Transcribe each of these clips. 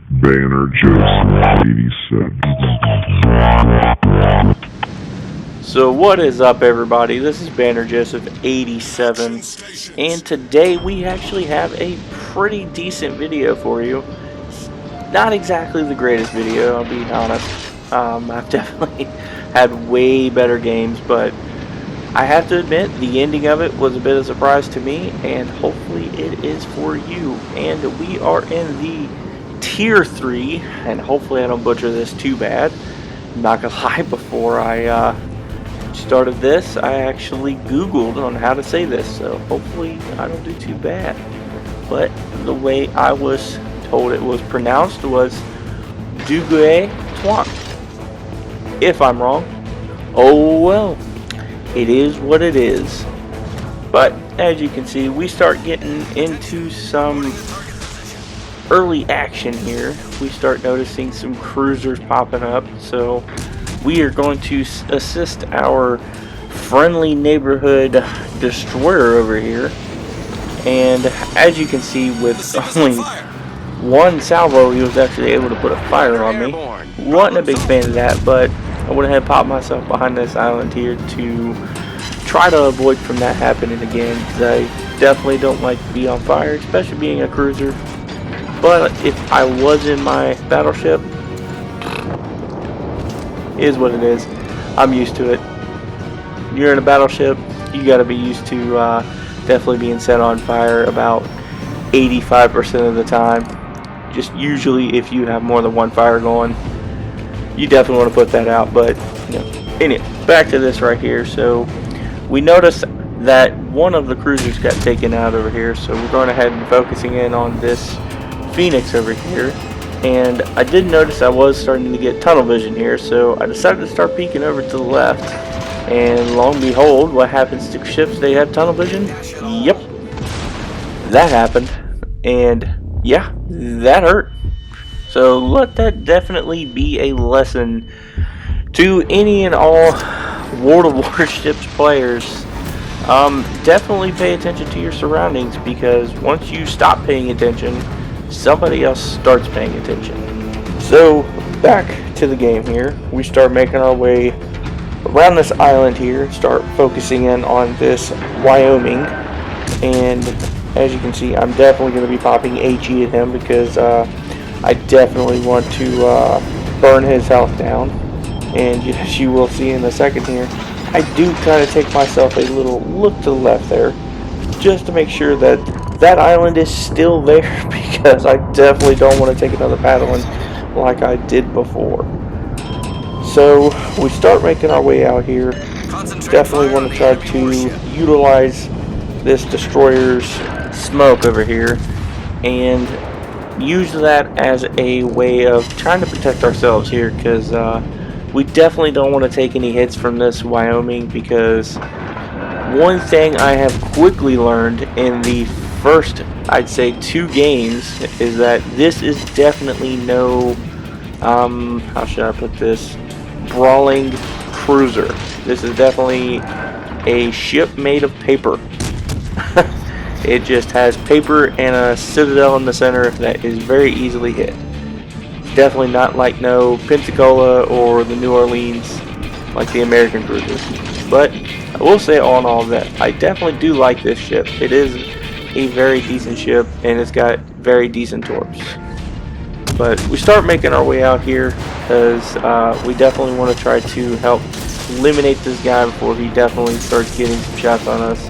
Banner Joseph 87. So what is up, everybody? This is Banner Joseph 87, and today we actually have a pretty decent video for you. Not exactly the greatest video, I'll be honest. I've definitely had way better games, but I have to admit the ending of it was a bit of a surprise to me, and hopefully it is for you. And we are in the Tier 3, and hopefully I don't butcher this too bad. I'm not gonna lie, before I started this, I actually Googled on how to say this, so hopefully I don't do too bad. But the way I was told it was pronounced was Duguay-Trouin. If I'm wrong, oh well, it is what it is. But as you can see, we start getting into some early action here. We start noticing some cruisers popping up, so we are going to assist our friendly neighborhood destroyer over here. And as you can see, with only one salvo, he was actually able to put a fire on me. Wasn't a big fan of that, but I went ahead and popped myself behind this island here to try to avoid from that happening again, because I definitely don't like to be on fire, especially being a cruiser. But if I was in my battleship, is what it is. I'm used to it. You're in a battleship, you gotta be used to definitely being set on fire about 85% of the time. Just usually if you have more than one fire going, you definitely want to put that out. But you know, anyway, back to this right here. So we noticed that one of the cruisers got taken out over here, so we're going ahead and focusing in on this Phoenix over here. And I did notice I was starting to get tunnel vision here, so I decided to start peeking over to the left. And lo and behold, what happens to ships they have tunnel vision? Yep, that happened. And yeah, that hurt. So let that definitely be a lesson to any and all World of Warships players. Definitely pay attention to your surroundings, because once you stop paying attention, somebody else starts paying attention. So back to the game here. We start making our way around this island here, start focusing in on this Wyoming, and as you can see, I'm definitely going to be popping HE at him, because I definitely want to burn his health down. And as you will see in a second here, I do kind of take myself a little look to the left there, just to make sure that that island is still there, because I definitely don't want to take another paddling like I did before. So we start making our way out here. Definitely want to try to utilize this destroyer's smoke over here and use that as a way of trying to protect ourselves here, because we definitely don't want to take any hits from this Wyoming, because one thing I have quickly learned in the first, I'd say, 2 games is that this is definitely no, how should I put this, brawling cruiser. This is definitely a ship made of paper. It just has paper and a citadel in the center that is very easily hit. Definitely not like no Pensacola or the New Orleans like the American cruisers. But I will say, all in all, that I definitely do like this ship. It is a very decent ship, and it's got very decent torps. But we start making our way out here, because we definitely want to try to help eliminate this guy before he definitely starts getting some shots on us.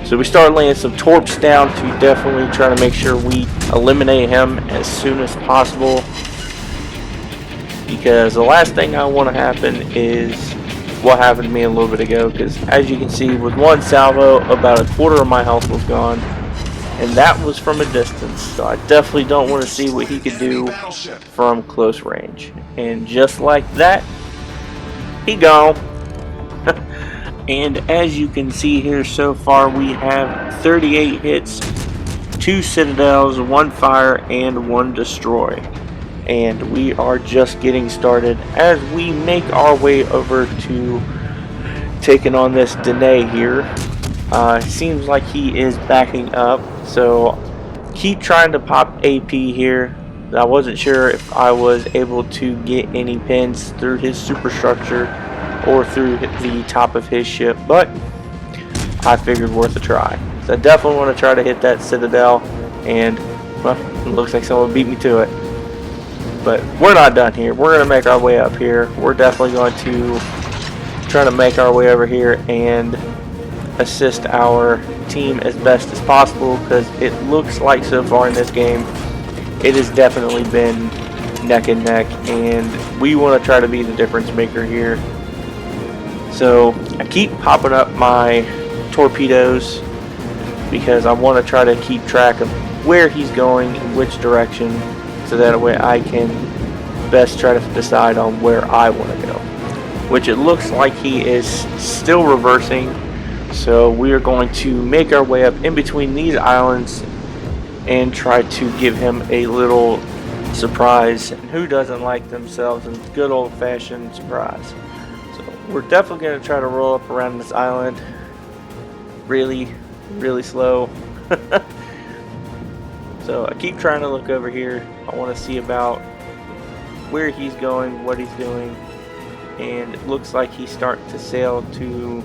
So we start laying some torps down to definitely try to make sure we eliminate him as soon as possible, because the last thing I want to happen is what happened to me a little bit ago. Because as you can see, with one salvo, about a quarter of my health was gone, and that was from a distance. So I definitely don't want to see what he could do from close range. And just like that, he gone. And as you can see here, so far we have 38 hits, 2 citadels, 1 fire, and 1 destroy. And we are just getting started as we make our way over to taking on this Dene here. Seems like he is backing up, so keep trying to pop AP here. I wasn't sure if I was able to get any pins through his superstructure or through the top of his ship, but I figured worth a try. So I definitely want to try to hit that citadel, and well, it looks like someone beat me to it. But we're not done here. We're going to make our way up here. We're definitely going to try to make our way over here and assist our team as best as possible, because it looks like so far in this game it has definitely been neck and neck, and we want to try to be the difference maker here. So I keep popping up my torpedoes because I want to try to keep track of where he's going, in which direction, so that way I can best try to decide on where I want to go. Which it looks like he is still reversing, so we are going to make our way up in between these islands and try to give him a little surprise. And who doesn't like themselves a good old-fashioned surprise? So we're definitely going to try to roll up around this island really slow. So I keep trying to look over here. I want to see about where he's going, what he's doing, and it looks like he's starting to sail to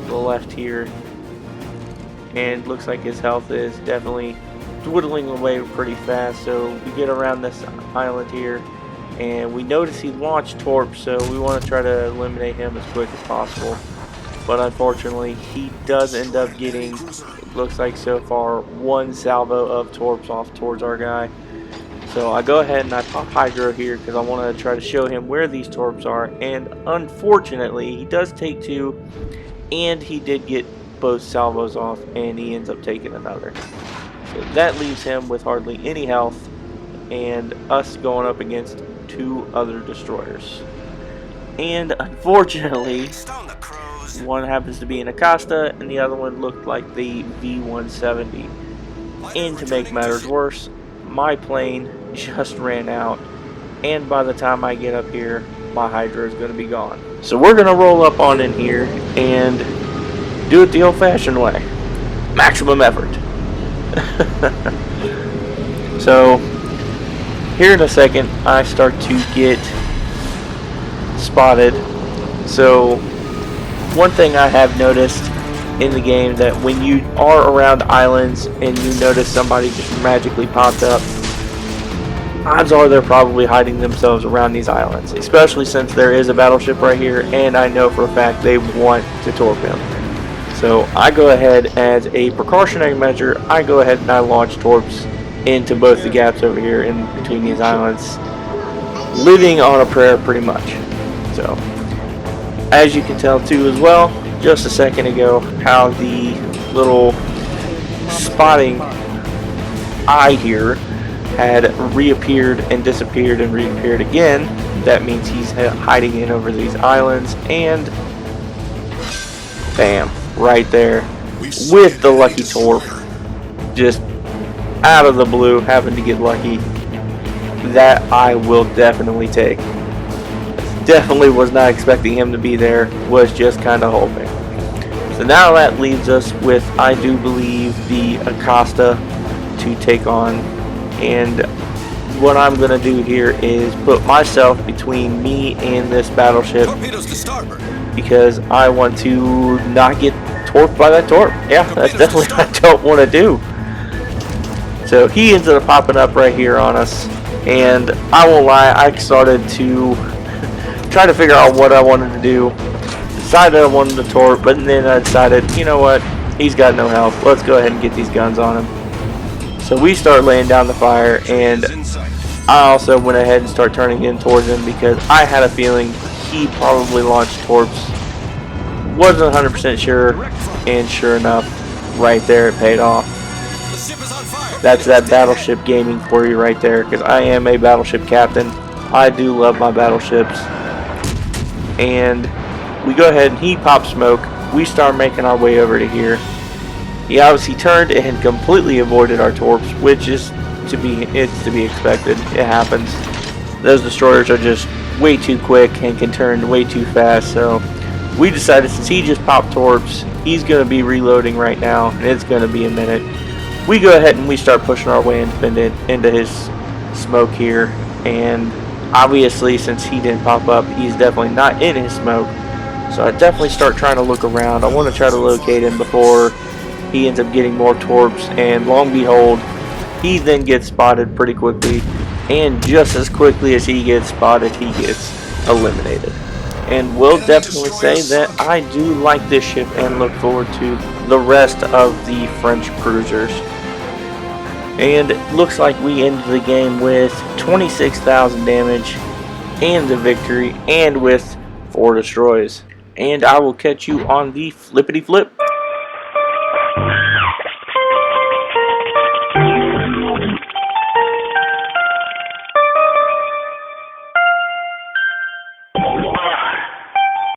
the left here, and looks like his health is definitely dwindling away pretty fast. So we get around this island here and we notice he launched torps, so we want to try to eliminate him as quick as possible. But unfortunately he does end up getting, it looks like so far, one salvo of torps off towards our guy. So I go ahead and I pop hydro here because I want to try to show him where these torps are, and unfortunately he does take two, and he did get both salvos off, and he ends up taking another. So that leaves him with hardly any health, and us going up against two other destroyers. And unfortunately, one happens to be an Acosta, and the other one looked like the V-170. And to make matters worse, my plane just ran out, and by the time I get up here, my hydro is going to be gone. So we're going to roll up on in here and do it the old-fashioned way. Maximum effort. So here in a second I start to get spotted. So one thing I have noticed in the game, that when you are around islands and you notice somebody just magically popped up, odds are they're probably hiding themselves around these islands, especially since there is a battleship right here, and I know for a fact they want to torp him. So I go ahead, as a precautionary measure, I go ahead and I launch torps into both the gaps over here in between these islands, living on a prayer pretty much. So as you can tell too as well, just a second ago, how the little spotting eye here had reappeared and disappeared and reappeared again. That means he's hiding in over these islands, and bam, right there with the lucky torp, just out of the blue, having to get lucky. That I will definitely take. Definitely was not expecting him to be there, was just kind of hoping. So now that leaves us with, I do believe, the Acosta to take on, and what I'm going to do here is put myself between me and this battleship, because I want to not get torped by that torp. Yeah, that's definitely what I don't want to do. So he ends up popping up right here on us, and I won't lie, I started to try to figure out what I wanted to do. Decided I wanted to torp, but then I decided, you know what, he's got no health, let's go ahead and get these guns on him. So we start laying down the fire, and I also went ahead and start turning in towards him because I had a feeling he probably launched torps. Wasn't 100% sure, and sure enough, right there it paid off. That's that battleship gaming for you right there, because I am a battleship captain. I do love my battleships. And we go ahead and he pops smoke. We start making our way over to here. He obviously turned and completely avoided our torps, which is to be expected. It happens. Those destroyers are just way too quick and can turn way too fast. So we decided, since he just popped torps, he's going to be reloading right now, and it's going to be a minute. We go ahead and we start pushing our way into his smoke here, and obviously since he didn't pop up, he's definitely not in his smoke. So I definitely start trying to look around. I want to try to locate him before he ends up getting more torps, and lo and behold, he then gets spotted pretty quickly, and just as quickly as he gets spotted, he gets eliminated. And will definitely say that I do like this ship and look forward to the rest of the French cruisers. And it looks like we ended the game with 26,000 damage and the victory, and with 4 destroys. And I will catch you on the flippity flip.